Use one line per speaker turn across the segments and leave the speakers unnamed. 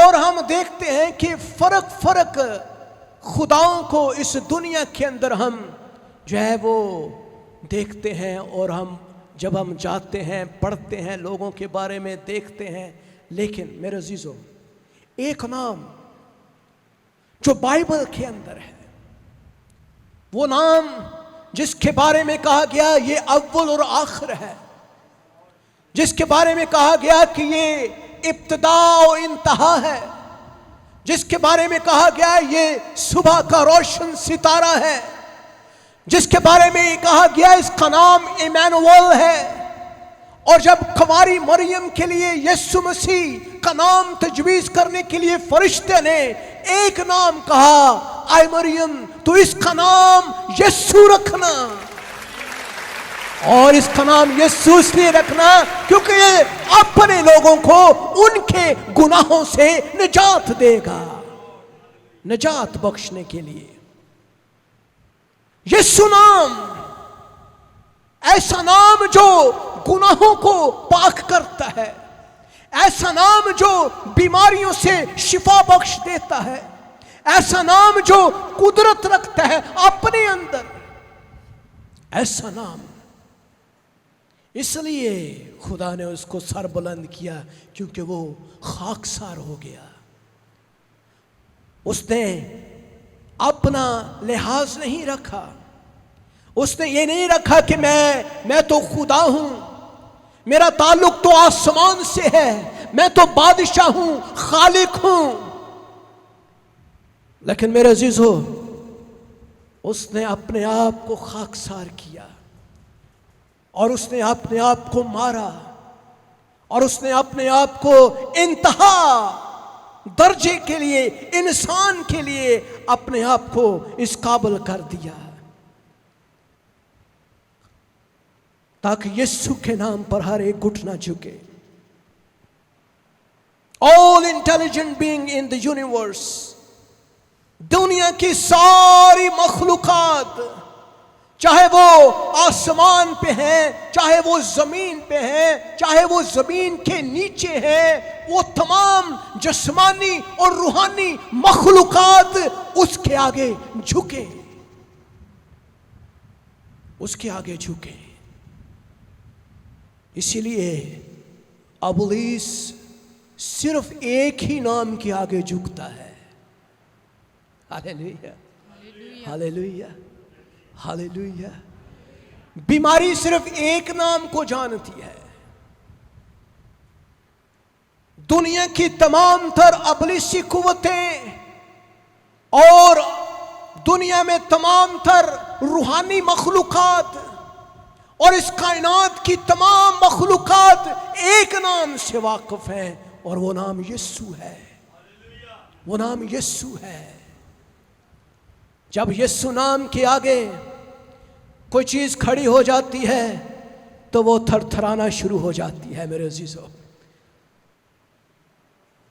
اور ہم دیکھتے ہیں کہ فرق خداؤں کو اس دنیا کے اندر ہم جو ہے وہ دیکھتے ہیں، اور جب ہم جاتے ہیں پڑھتے ہیں لوگوں کے بارے میں دیکھتے ہیں، لیکن میرے عزیزو ایک نام جو بائبل کے اندر ہے، وہ نام جس کے بارے میں کہا گیا یہ اول اور آخر ہے، جس کے بارے میں کہا گیا کہ یہ ابتدا و انتہا ہے، جس کے بارے میں کہا گیا یہ صبح کا روشن ستارہ ہے، جس کے بارے میں کہا گیا اس کا نام ایمانوئل ہے، اور جب کنواری مریم کے لیے یسوع مسیح کا نام تجویز کرنے کے لیے فرشتے نے ایک نام کہا، اے مریم تو اس کا نام یسوع رکھنا، اور اس کا نام یسوع اس لیے رکھنا کیونکہ یہ اپنے لوگوں کو ان کے گناہوں سے نجات دے گا، نجات بخشنے کے لیے۔ یسوع نام ایسا نام جو گناہوں کو پاک کرتا ہے، ایسا نام جو بیماریوں سے شفا بخش دیتا ہے، ایسا نام جو قدرت رکھتا ہے اپنے اندر، ایسا نام، اس لیے خدا نے اس کو سر بلند کیا کیونکہ وہ خاکسار ہو گیا۔ اس نے اپنا لحاظ نہیں رکھا، اس نے یہ نہیں رکھا کہ میں تو خدا ہوں، میرا تعلق تو آسمان سے ہے، میں تو بادشاہ ہوں، خالق ہوں، لیکن میرے عزیزو اس نے اپنے آپ کو خاکسار کیا، اور اس نے اپنے آپ کو مارا، اور اس نے اپنے آپ کو انتہا درجے کے لیے، انسان کے لیے اپنے آپ کو اس قابل کر دیا تاکہ یسوع کے نام پر ہر ایک گھٹنا جھکے۔ All intelligent being in the universe، دنیا کی ساری مخلوقات، چاہے وہ آسمان پہ ہیں، چاہے وہ زمین پہ ہیں، چاہے وہ زمین کے نیچے ہیں، وہ تمام جسمانی اور روحانی مخلوقات اس کے آگے جھکے، اس کے آگے جھکے۔ اسی لیے ابلیس صرف ایک ہی نام کے آگے جھکتا ہے۔ ہاللیلویا، ہاللیلویا، ہاللیلویا۔ بیماری صرف ایک نام کو جانتی ہے۔ دنیا کی تمام تر ابلیسی قوتیں اور دنیا میں تمام تر روحانی مخلوقات اور اس کائنات کی تمام مخلوقات ایک نام سے واقف ہیں، اور وہ نام یسوع ہے، وہ نام یسوع ہے۔ جب یسوع نام کے آگے کوئی چیز کھڑی ہو جاتی ہے تو وہ تھر تھرانا شروع ہو جاتی ہے۔ میرے عزیزو،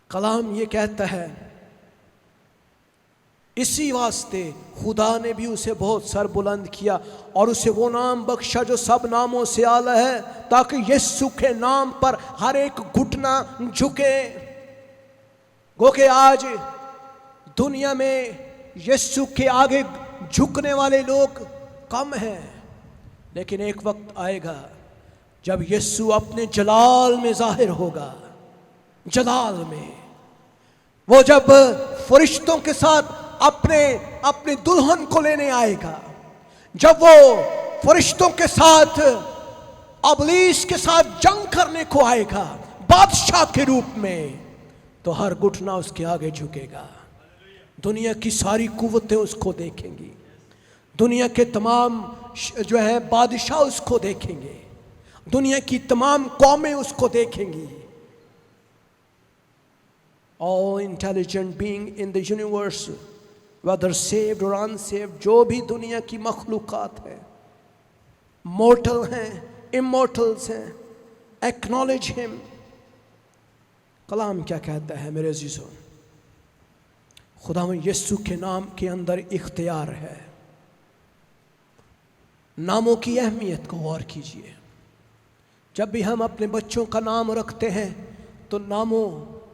کلام یہ کہتا ہے، اسی واسطے خدا نے بھی اسے بہت سر بلند کیا اور اسے وہ نام بخشا جو سب ناموں سے اعلیٰ ہے، تاکہ یسوع کے نام پر ہر ایک گھٹنا جھکے۔ گو کہ آج دنیا میں یسوع کے آگے جھکنے والے لوگ کم ہیں، لیکن ایک وقت آئے گا جب یسوع اپنے جلال میں ظاہر ہوگا، جلال میں، وہ جب فرشتوں کے ساتھ اپنے دلہن کو لینے آئے گا، جب وہ فرشتوں کے ساتھ ابلیس کے ساتھ جنگ کرنے کو آئے گا بادشاہ کے روپ میں، تو ہر گھٹنا اس کے آگے جھکے گا۔ دنیا کی ساری قوتیں اس کو دیکھیں گی، دنیا کے تمام جو ہے بادشاہ اس کو دیکھیں گے، دنیا کی تمام قومیں اس کو دیکھیں گی۔ All intelligent being in the universe, whether saved or unsaved، جو بھی دنیا کی مخلوقات ہیں، mortal ہیں، immortals ہیں، acknowledge him۔ کلام کیا کہتا ہے میرے عزیزوں؟ خداوند یسوع کے نام کے اندر اختیار ہے۔ ناموں کی اہمیت کو غور کیجئے۔ جب بھی ہم اپنے بچوں کا نام رکھتے ہیں تو ناموں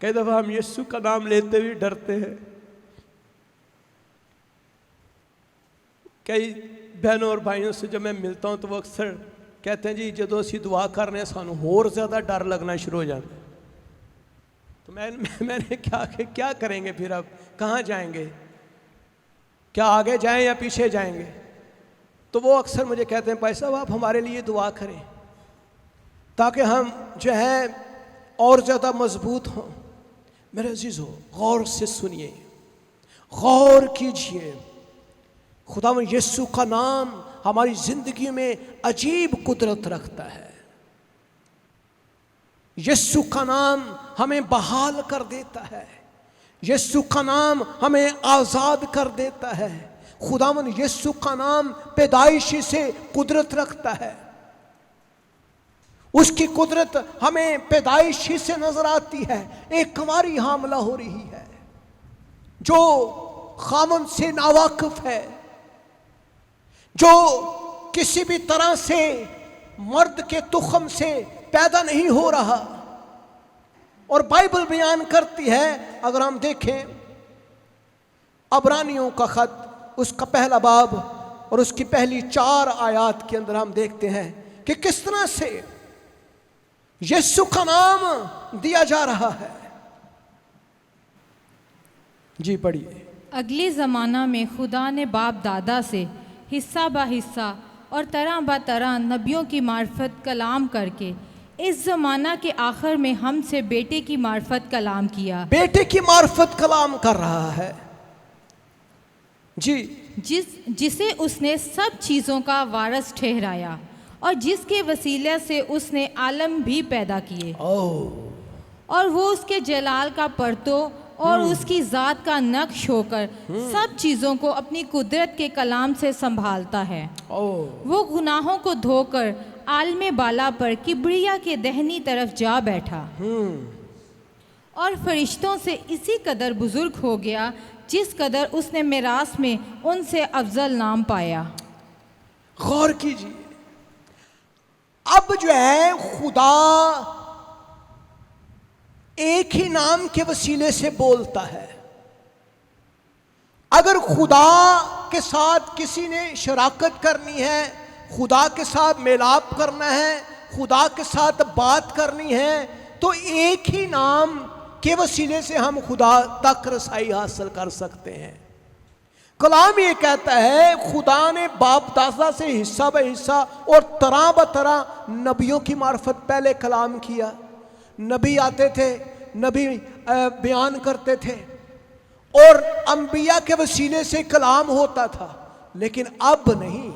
کئی دفعہ ہم یسوع کا نام لیتے ہوئے ڈرتے ہیں. کئی بہنوں اور بھائیوں سے جب میں ملتا ہوں تو وہ اکثر کہتے ہیں جی جدوں اسی دعا کرنے سانو ہور زیادہ ڈر لگنا شروع ہو جاتا ہے. تو میں نے کیا کریں گے پھر، اب کہاں جائیں گے؟ کیا آگے جائیں یا پیچھے جائیں گے؟ تو وہ اکثر مجھے کہتے ہیں بھائی صاحب آپ ہمارے لیے دعا کریں تاکہ ہم جو ہے اور زیادہ مضبوط ہوں. میرے عزیزو، غور سے سنیے، غور کیجئے. خداوند یسوع کا نام ہماری زندگی میں عجیب قدرت رکھتا ہے. یسوع کا نام ہمیں بحال کر دیتا ہے. یسوع کا نام ہمیں آزاد کر دیتا ہے. خداوند یسوع کا نام پیدائشی سے قدرت رکھتا ہے. اس کی قدرت ہمیں پیدائشی سے نظر آتی ہے. ایک کنواری حاملہ ہو رہی ہے جو خاوند سے ناواقف ہے، جو کسی بھی طرح سے مرد کے تخم سے پیدا نہیں ہو رہا. اور بائبل بیان کرتی ہے، اگر ہم دیکھیں عبرانیوں کا خط، اس کا پہلا باب اور اس کی پہلی 4 آیات کے اندر ہم دیکھتے ہیں کہ کس طرح سے یسوع کا نام دیا جا رہا ہے. جی پڑھیے.
اگلے زمانہ میں خدا نے باپ دادا سے حصہ بہ حصہ اور طرح بہ طرح نبیوں کی معرفت کلام کر کے اس زمانہ کے آخر میں ہم سے بیٹے کی معرفت کلام کیا.
بیٹے کی معرفت کلام کر رہا ہے. جی.
جسے اس نے سب چیزوں کا وارث ٹھہرایا اور جس کے وسیلے سے اس نے عالم بھی پیدا کیے. اور وہ اس کے جلال کا پرتو اور اس کی ذات کا نقش ہو کر سب چیزوں کو اپنی قدرت کے کلام سے سنبھالتا ہے. وہ گناہوں کو دھو کر عالم بالا پر کبریا کے دہنی طرف جا بیٹھا اور فرشتوں سے اسی قدر بزرگ ہو گیا جس قدر اس نے میراث میں ان سے افضل نام پایا.
غور کیجیے. اب جو ہے خدا ایک ہی نام کے وسیلے سے بولتا ہے. اگر خدا کے ساتھ کسی نے شراکت کرنی ہے، خدا کے ساتھ میلاپ کرنا ہے، خدا کے ساتھ بات کرنی ہے، تو ایک ہی نام کے وسیلے سے ہم خدا تک رسائی حاصل کر سکتے ہیں. کلام یہ کہتا ہے خدا نے باپ دادا سے حصہ بہ حصہ اور طرح بہ طرح نبیوں کی معرفت پہلے کلام کیا. نبی آتے تھے، نبی بیان کرتے تھے اور انبیاء کے وسیلے سے کلام ہوتا تھا. لیکن اب نہیں.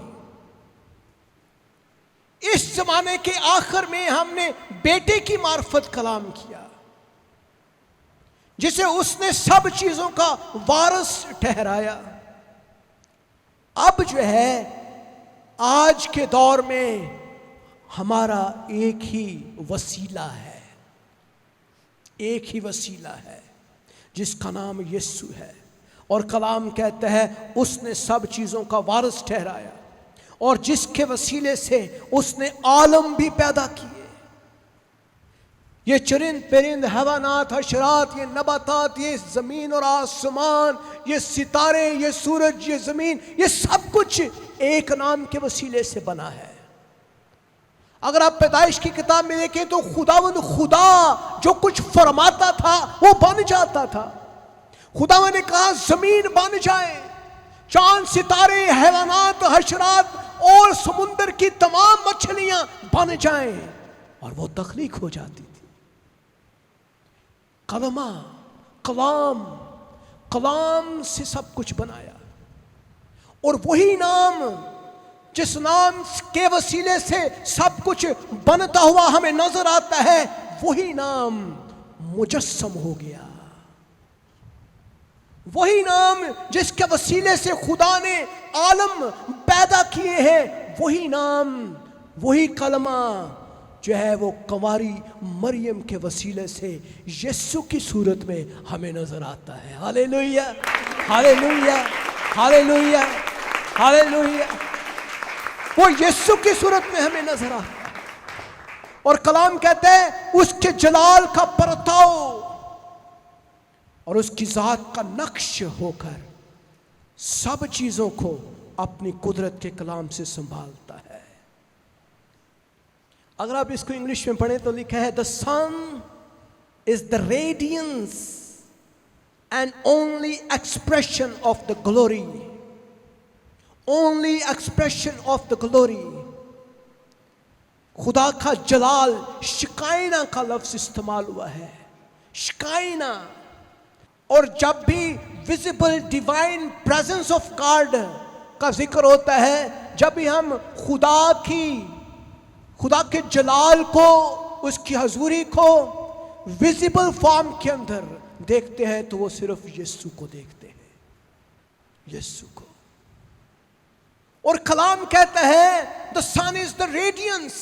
اس زمانے کے آخر میں ہم نے بیٹے کی معرفت کلام کیا جسے اس نے سب چیزوں کا وارث ٹھہرایا. اب جو ہے آج کے دور میں ہمارا ایک ہی وسیلہ ہے، ایک ہی وسیلہ ہے جس کا نام یسوع ہے. اور کلام کہتا ہے اس نے سب چیزوں کا وارث ٹھہرایا اور جس کے وسیلے سے اس نے عالم بھی پیدا کیے. یہ چرند پرند، حیوانات، حشرات، یہ نباتات، یہ زمین اور آسمان، یہ ستارے، یہ سورج، یہ زمین، یہ سب کچھ ایک نام کے وسیلے سے بنا ہے. اگر آپ پیدائش کی کتاب میں دیکھیں تو خداوند خدا جو کچھ فرماتا تھا وہ بن جاتا تھا. خداوند نے کہا زمین بن جائے، چاند، ستارے، حیوانات، حشرات اور سمندر کی تمام مچھلیاں بن جائیں، اور وہ تخلیق ہو جاتی تھی. کلام سے سب کچھ بنایا. اور وہی نام جس نام کے وسیلے سے سب کچھ بنتا ہوا ہمیں نظر آتا ہے، وہی نام مجسم ہو گیا. وہی نام جس کے وسیلے سے خدا نے عالم پیدا کیے ہیں، وہی نام، وہی کلمہ جو ہے وہ کنواری مریم کے وسیلے سے یسوع کی صورت میں ہمیں نظر آتا ہے. ہاللیلویہ، ہاللیلویہ، ہاللیلویہ، ہاللیلویہ. وہ یسوع کی صورت میں ہمیں نظر آتا ہے. اور کلام کہتا ہے اس کے جلال کا پرتاؤ اور اس کی ذات کا نقش ہو کر سب چیزوں کو اپنی قدرت کے کلام سے سنبھالتا ہے۔ اگر آپ اس کو انگلش میں پڑھیں تو لکھا ہے the sun is the radiance and only expression of the glory, only expression of the glory۔ خدا کا جلال، شکائنا کا لفظ استعمال ہوا ہے، شکائنا۔ اور جب بھی visible divine presence of God کا ذکر ہوتا ہے، جب بھی ہم خدا کے جلال کو، اس کی حضوری کو ویزیبل فارم کے اندر دیکھتے ہیں تو وہ صرف یسوع کو دیکھتے ہیں، یسوع کو۔ اور کلام کہتا ہے the sun is the radiance۔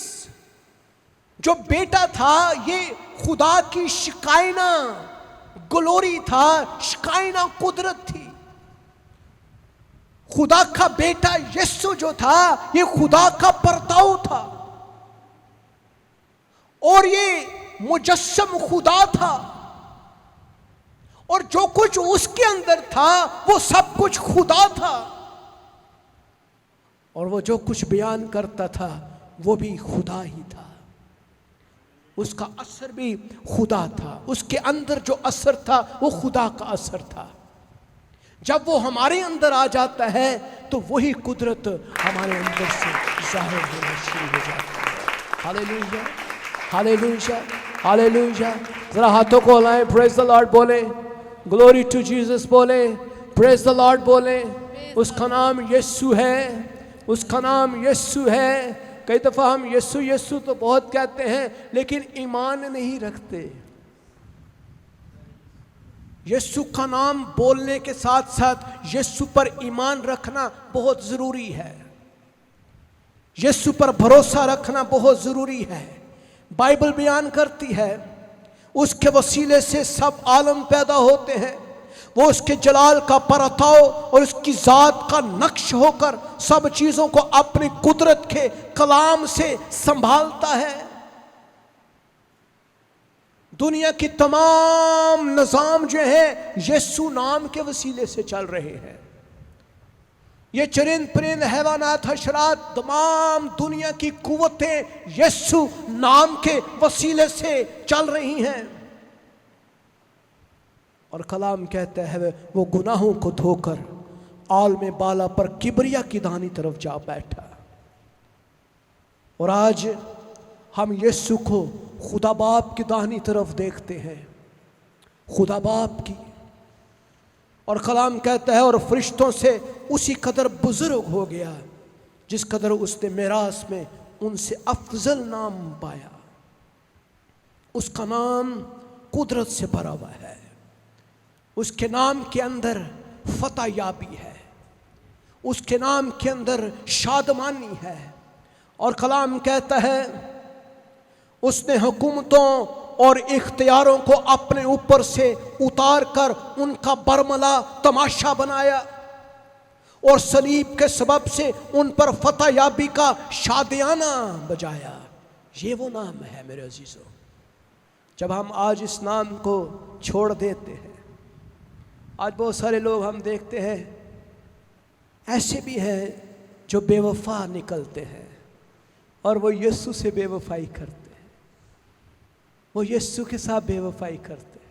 جو بیٹا تھا یہ خدا کی شکائنا گلوری تھا، شکائنا قدرت تھی۔ خدا کا بیٹا یسوع جو تھا یہ خدا کا پرتاؤ تھا، اور یہ مجسم خدا تھا، اور جو کچھ اس کے اندر تھا وہ سب کچھ خدا تھا، اور وہ جو کچھ بیان کرتا تھا وہ بھی خدا ہی تھا، اس کا اثر بھی خدا تھا، اس کے اندر جو اثر تھا وہ خدا کا اثر تھا۔ جب وہ ہمارے اندر آ جاتا ہے تو وہی قدرت ہمارے اندر سے ظاہر ہونا شروع ہو جاتی ہے۔ ہاللیلویا، ہاللیلویا، ہاللیلویا۔ ذرا ہاتھوں کو ہلائیں، پریز دی لارڈ بولیں، گلوری ٹو جیسس بولیں، پریز دی لارڈ بولیں۔ اس کا نام یسوع ہے، اس کا نام یسوع ہے۔ کئی دفعہ ہم یسوع یسوع تو بہت کہتے ہیں لیکن ایمان نہیں رکھتے۔ یسوع کا نام بولنے کے ساتھ ساتھ یسوع پر ایمان رکھنا بہت ضروری ہے، یسوع پر بھروسہ رکھنا بہت ضروری ہے۔ بائبل بیان کرتی ہے اس کے وسیلے سے سب عالم پیدا ہوتے ہیں، وہ اس کے جلال کا پرتاؤ اور اس کی ذات کا نقش ہو کر سب چیزوں کو اپنی قدرت کے کلام سے سنبھالتا ہے۔ دنیا کی تمام نظام جو ہے یسوع نام کے وسیلے سے چل رہے ہیں۔ یہ چرند پرند حیوانات حشرات تمام دنیا کی قوتیں یسوع نام کے وسیلے سے چل رہی ہیں، اور کلام کہتا ہے وہ گناہوں کو دھو کر عالم بالا پر کبریا کی دانی طرف جا بیٹھا۔ اور آج ہم یسوع کو خدا باپ کی داہنی طرف دیکھتے ہیں، خدا باپ کی، اور کلام کہتا ہے اور فرشتوں سے اسی قدر بزرگ ہو گیا جس قدر اس نے میراث میں ان سے افضل نام پایا۔ اس کا نام قدرت سے بھرا ہوا ہے، اس کے نام کے اندر فتح یابی ہے، اس کے نام کے اندر شادمانی ہے۔ اور کلام کہتا ہے اس نے حکومتوں اور اختیاروں کو اپنے اوپر سے اتار کر ان کا برملا تماشا بنایا، اور صلیب کے سبب سے ان پر فتح یابی کا شادیانہ بجایا۔ یہ وہ نام ہے میرے عزیزوں۔ جب ہم آج اس نام کو چھوڑ دیتے ہیں، آج بہت سارے لوگ ہم دیکھتے ہیں ایسے بھی ہیں جو بے وفا نکلتے ہیں اور وہ یسوع سے بے وفائی کرتے ہیں، وہ یسوع کے ساتھ بے وفائی کرتے ہیں،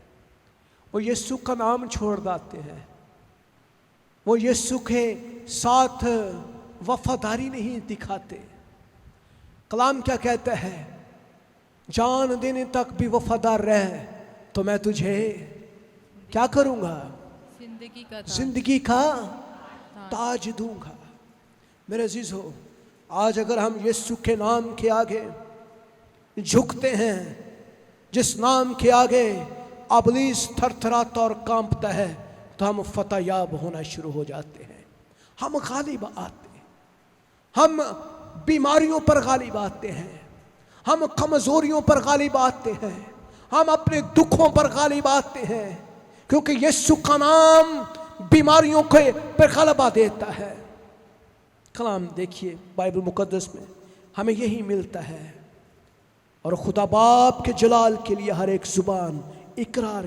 وہ یسوع کا نام چھوڑ دیتے ہیں، وہ یسوع کے ساتھ وفاداری نہیں دکھاتے۔ کلام کیا کہتا ہے؟ جان دینے تک بھی وفادار رہ تو میں تجھے کیا کروں گا؟ زندگی کا تاج دوں گا۔ میرے عزیزو، آج اگر ہم یسوع کے نام کے آگے جھکتے ہیں، جس نام کے آگے ابلیس تھر تھراتا اور کانپتا ہے، تو ہم فتح یاب ہونا شروع ہو جاتے ہیں، ہم غالب آتے ہیں، ہم بیماریوں پر غالب آتے ہیں، ہم کمزوریوں پر غالب آتے ہیں، ہم اپنے دکھوں پر غالب آتے ہیں، کیونکہ یسوع کا نام بیماریوں کے پر غلبہ دیتا ہے۔ کلام دیکھیے بائبل مقدس میں ہمیں یہی ملتا ہے، اور خدا باپ کے جلال کے لیے ہر ایک زبان اقرار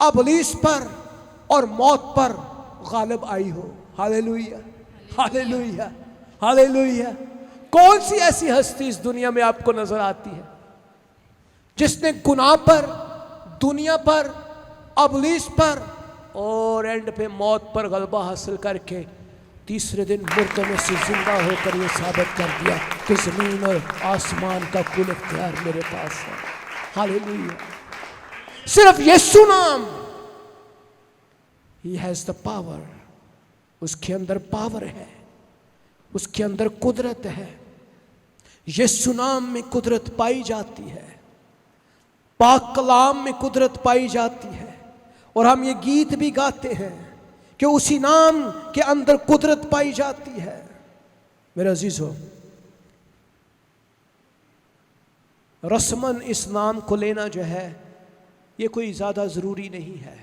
ابلیس پر اور موت پر غالب آئی ہو۔ ہاللیلویہ، ہاللیلویہ، ہاللیلویہ۔ کون سی ایسی ہستی اس دنیا میں آپ کو نظر آتی ہے جس نے گناہ پر، دنیا پر، ابلیس پر اور اینڈ پہ موت پر غلبہ حاصل کر کے تیسرے دن مردوں میں سے زندہ ہو کر یہ ثابت کر دیا کہ زمین اور آسمان کا کل اختیار میرے پاس ہے؟ ہاللیلویہ۔ صرف یسوع نام، He has the power، اس کے اندر پاور ہے، اس کے اندر قدرت ہے۔ یسوع نام میں قدرت پائی جاتی ہے، پاک کلام میں قدرت پائی جاتی ہے، اور ہم یہ گیت بھی گاتے ہیں کہ اسی نام کے اندر قدرت پائی جاتی ہے۔ میرے عزیزو، رسماً اس نام کو لینا جو ہے یہ کوئی زیادہ ضروری نہیں ہے،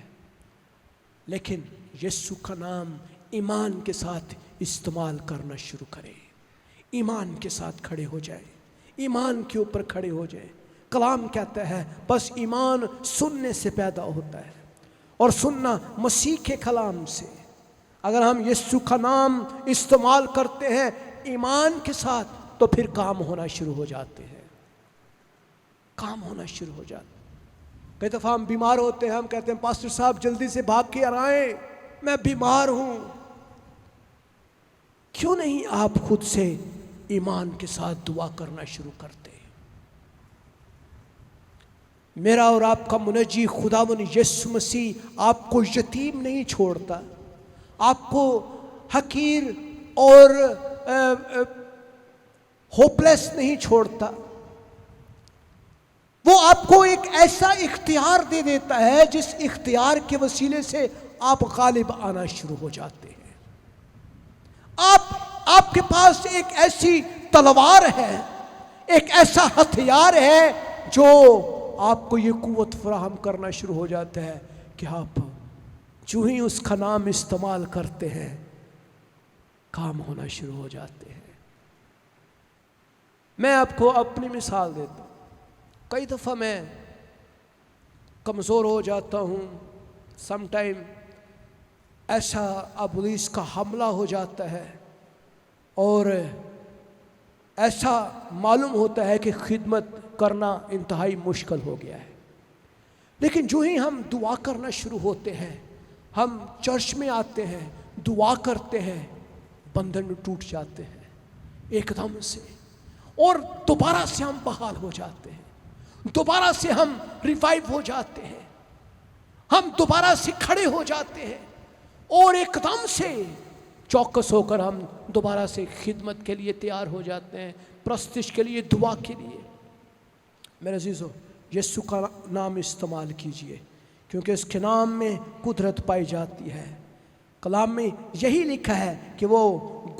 لیکن یسوع کا نام ایمان کے ساتھ استعمال کرنا شروع کرے، ایمان کے ساتھ کھڑے ہو جائے، ایمان کے اوپر کھڑے ہو جائے۔ کلام کہتا ہے بس ایمان سننے سے پیدا ہوتا ہے، اور سننا مسیح کے کلام سے۔ اگر ہم یسوع کا نام استعمال کرتے ہیں ایمان کے ساتھ تو پھر کام ہونا شروع ہو جاتے ہیں، کام ہونا شروع ہو جاتے ہیں۔ کئی دفعہ ہم بیمار ہوتے ہیں، ہم کہتے ہیں پاسٹر صاحب جلدی سے بھاگ کے آئیں، میں بیمار ہوں۔ کیوں نہیں آپ خود سے ایمان کے ساتھ دعا کرنا شروع کرتے؟ میرا اور آپ کا منجی خداوند یسوع مسیح آپ کو یتیم نہیں چھوڑتا، آپ کو حقیر اور ہوپلیس نہیں چھوڑتا۔ وہ آپ کو ایک ایسا اختیار دے دیتا ہے جس اختیار کے وسیلے سے آپ غالب آنا شروع ہو جاتے ہیں۔ آپ کے پاس ایک ایسی تلوار ہے، ایک ایسا ہتھیار ہے جو آپ کو یہ قوت فراہم کرنا شروع ہو جاتا ہے کہ آپ جو ہی اس کا نام استعمال کرتے ہیں کام ہونا شروع ہو جاتے ہیں۔ میں آپ کو اپنی مثال دیتا ہوں۔ کئی دفعہ میں کمزور ہو جاتا ہوں، سم ٹائم ایسا ابلیس کا حملہ ہو جاتا ہے اور ایسا معلوم ہوتا ہے کہ خدمت کرنا انتہائی مشکل ہو گیا ہے، لیکن جو ہی ہم دعا کرنا شروع ہوتے ہیں، ہم چرچ میں آتے ہیں، دعا کرتے ہیں، بندھن ٹوٹ جاتے ہیں ایک دم سے، اور دوبارہ سے ہم بحال ہو جاتے ہیں، دوبارہ سے ہم ریوائیو ہو جاتے ہیں، ہم دوبارہ سے کھڑے ہو جاتے ہیں، اور ایک دم سے چوکس ہو کر ہم دوبارہ سے خدمت کے لیے تیار ہو جاتے ہیں، پرستش کے لیے، دعا کے لیے۔ میرے عزیزو، یسوع کا نام استعمال کیجئے، کیونکہ اس کے نام میں قدرت پائی جاتی ہے۔ کلام میں یہی لکھا ہے کہ وہ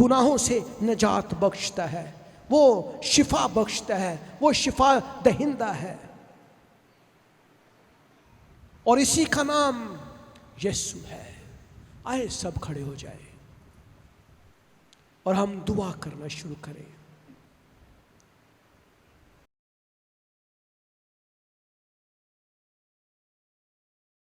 گناہوں سے نجات بخشتا ہے، وہ شفا بخشتا ہے، وہ شفا دہندہ ہے، اور اسی کا نام یسوع ہے۔ آئے سب کھڑے ہو جائے اور ہم دعا کرنا شروع کریں۔